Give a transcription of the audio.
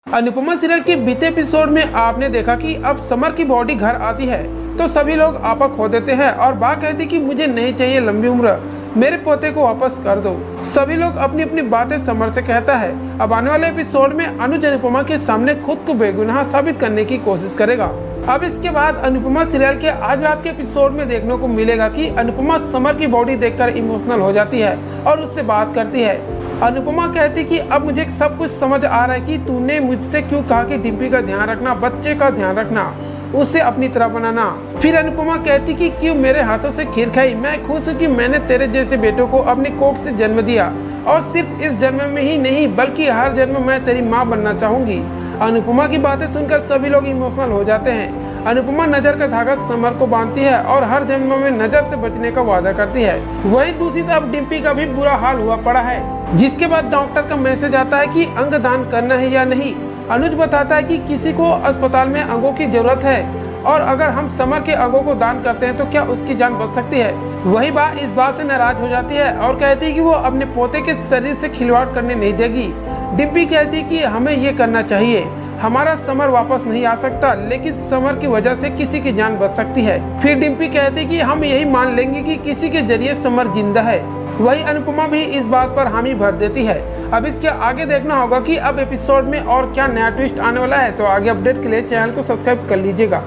Anupama serial के बीते episode में आपने देखा कि अब समर की बॉडी घर आती है तो सभी लोग आपा खो देते हैं और बा कहती कि मुझे नहीं चाहिए लंबी उम्र, मेरे पोते को वापस कर दो। सभी लोग अपनी अपनी बातें समर से कहता है। अब आने वाले एपिसोड में अनुज अनुपमा के सामने खुद को बेगुनाह साबित करने की कोशिश करेगा। अब इसके बाद अनुपमा सीरियल के आज रात के एपिसोड में देखने को मिलेगा कि अनुपमा समर की बॉडी देखकर इमोशनल हो जाती है और उससे बात करती है। अनुपमा कहती कि अब मुझे सब कुछ समझ आ रहा है कि तूने मुझसे क्यों कहा कि डिम्पी का ध्यान रखना, बच्चे का ध्यान रखना, उसे अपनी तरह बनाना। फिर अनुपमा कहती कि क्यों मेरे हाथों से खीर खाई, मैं खुश हूँ कि मैंने तेरे जैसे बेटों को अपनी कोख से जन्म दिया और सिर्फ इस जन्म में ही नहीं बल्कि हर जन्म में तेरी माँ बनना चाहूंगी। अनुपमा की बातें सुनकर सभी लोग इमोशनल हो जाते हैं। अनुपमा नजर का धागा समर को बांधती है और हर जन्म में नजर से बचने का वादा करती है। वहीं दूसरी तरफ डिम्पी का भी बुरा हाल हुआ पड़ा है, जिसके बाद डॉक्टर का मैसेज आता है कि अंग दान करना है या नहीं। अनुज बताता है कि किसी को अस्पताल में अंगों की जरूरत है और अगर हम समर के अंगों को दान करते हैं तो क्या उसकी जान बच सकती है। वही बात इस बात से नाराज हो जाती है और कहती है कि वो अपने पोते के शरीर से खिलवाड़ करने नहीं देगी। डिम्पी कहती है कि हमें ये करना चाहिए, हमारा समर वापस नहीं आ सकता लेकिन समर की वजह से किसी की जान बच सकती है। फिर डिम्पी कहती है कि हम यही मान लेंगे कि किसी के जरिए समर जिंदा है। वही अनुपमा भी इस बात पर हामी भर देती है। अब इसके आगे देखना होगा कि अब एपिसोड में और क्या नया ट्विस्ट आने वाला है। तो आगे अपडेट के लिए चैनल को सब्सक्राइब कर लीजिएगा।